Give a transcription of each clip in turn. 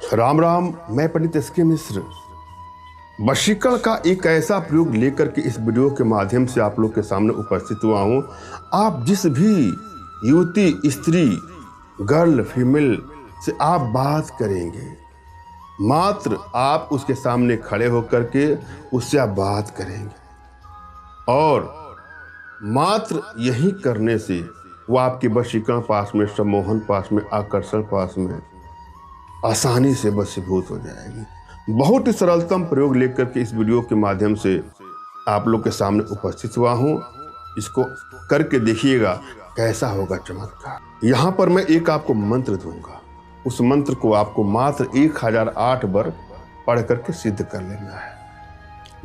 राम राम। मैं पंडित एस.के. मिश्र वशीकरण का एक ऐसा प्रयोग लेकर के इस वीडियो के माध्यम से आप लोग के सामने उपस्थित हुआ हूं। आप जिस भी युवती, स्त्री, गर्ल, फीमेल से आप बात करेंगे, मात्र आप उसके सामने खड़े होकर के उससे आप बात करेंगे और मात्र यही करने से वो आपके वशीकरण पास में, सम्मोहन पास में, आकर्षण पास में आसानी से वशीभूत हो जाएगी। बहुत ही सरलतम प्रयोग लेकर के इस वीडियो के माध्यम से आप लोग के सामने उपस्थित हुआ हूँ। इसको करके देखिएगा कैसा होगा चमत्कार। यहाँ पर मैं एक आपको मंत्र दूंगा, उस मंत्र को आपको मात्र 1008 बार पढ़ करके सिद्ध कर लेना है।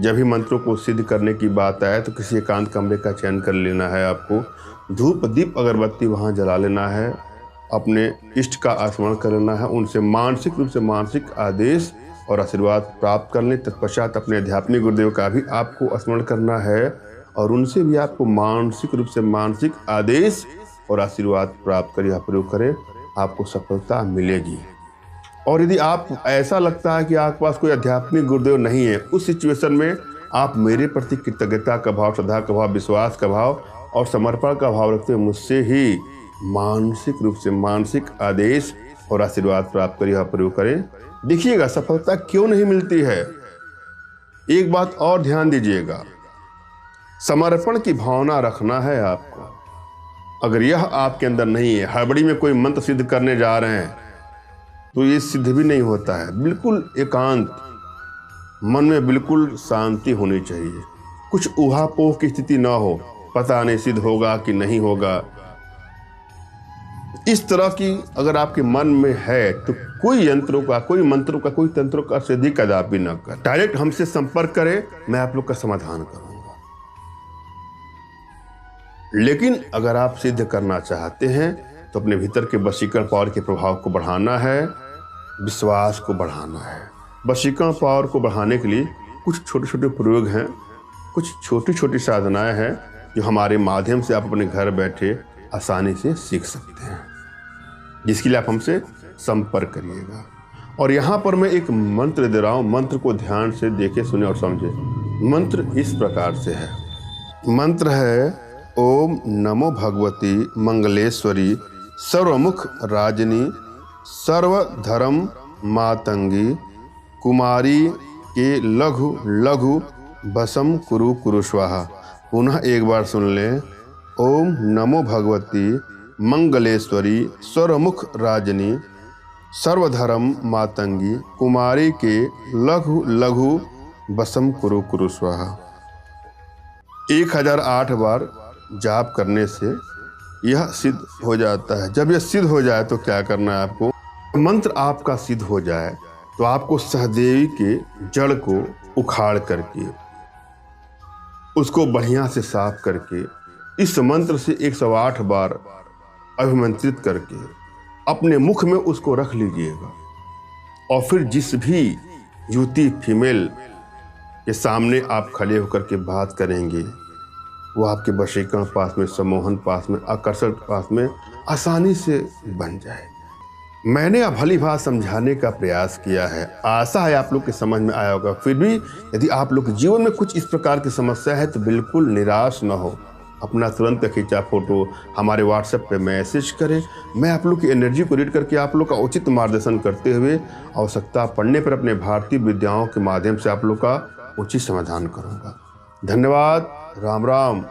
जब भी मंत्रों को सिद्ध करने की बात आए तो किसी एकांत कमरे का चयन कर लेना है। आपको धूप, दीप, अगरबत्ती वहाँ जला लेना है, अपने इष्ट का स्मरण कर लेना है, उनसे मानसिक रूप से मानसिक आदेश और आशीर्वाद प्राप्त कर लें। तत्पश्चात अपने आध्यात्मिक गुरुदेव का भी आपको स्मरण करना है और उनसे भी आपको मानसिक रूप से मानसिक आदेश और आशीर्वाद प्राप्त कर यह प्रयोग करें, आपको सफलता मिलेगी। और यदि आप ऐसा लगता है कि आपके पास कोई आध्यात्मिक गुरुदेव नहीं है, उस सिचुएशन में आप मेरे प्रति कृतज्ञता का भाव, श्रद्धा का भाव, विश्वास का भाव और समर्पण का भाव रखते हुए मुझसे ही मानसिक रूप से मानसिक आदेश और आशीर्वाद प्राप्त कर यह प्रयोग करें। देखिएगा सफलता क्यों नहीं मिलती है। एक बात और ध्यान दीजिएगा, समर्पण की भावना रखना है आपको। अगर यह आपके अंदर नहीं है, हड़बड़ी में कोई मंत्र सिद्ध करने जा रहे हैं तो ये सिद्ध भी नहीं होता है। बिल्कुल एकांत मन में बिल्कुल शांति होनी चाहिए, कुछ ऊहापोह की स्थिति ना हो, पता नहीं सिद्ध होगा कि नहीं होगा, इस तरह की अगर आपके मन में है तो कोई यंत्रों का, कोई मंत्रों का, कोई तंत्रों का सिद्धि कदापि न कर। डायरेक्ट हमसे संपर्क करें, मैं आप लोग का समाधान करूंगा। लेकिन अगर आप सिद्ध करना चाहते हैं तो अपने भीतर के वशीकरण पावर के प्रभाव को बढ़ाना है, विश्वास को बढ़ाना है। वशीकरण पावर को बढ़ाने के लिए कुछ छोटे छोटे प्रयोग हैं, कुछ छोटी छोटी साधनाएं हैं जो हमारे माध्यम से आप अपने घर बैठे आसानी से सीख सकते हैं, जिसके लिए आप हमसे संपर्क करिएगा। और यहाँ पर मैं एक मंत्र दे रहा हूँ, मंत्र को ध्यान से देखें, सुने और समझे। मंत्र इस प्रकार से है। मंत्र है ओम नमो भगवती मंगलेश्वरी सर्वमुख राजनी सर्वधर्म मातंगी कुमारी के लघु लघु भस्म कुरु कुरु स्वाहा। पुनः एक बार सुन लें। ओम नमो भगवती मंगलेश्वरी सर्वमुख राजनी सर्वधर्म मातंगी कुमारी के लघु लघु भस्म कुरु कुरु स्वाहा। 1008 बार जाप करने से यह सिद्ध हो जाता है। जब यह सिद्ध हो जाए तो क्या करना है आपको, मंत्र आपका सिद्ध हो जाए तो आपको सहदेवी के जड़ को उखाड़ करके उसको बढ़िया से साफ करके इस मंत्र से 108 बार अभिमंत्रित करके अपने मुख में उसको रख लीजिएगा। और फिर जिस भी युवती, फीमेल के सामने आप खड़े होकर के बात करेंगे, वो आपके वशीकरण पास में, सम्मोहन पास में, आकर्षण पास में आसानी से बन जाए। मैंने अब भली भात समझाने का प्रयास किया है, आशा है आप लोग के समझ में आया होगा। फिर भी यदि आप लोग के जीवन में कुछ इस प्रकार की समस्या है तो बिल्कुल निराश न हो, अपना तुरंत खींचा फोटो हमारे व्हाट्सएप पे मैसेज करें। मैं आप लोग की एनर्जी को रीड करके आप लोग का उचित मार्गदर्शन करते हुए आवश्यकता पड़ने पर अपने भारतीय विद्याओं के माध्यम से आप लोग का उचित समाधान करूँगा। धन्यवाद। राम राम।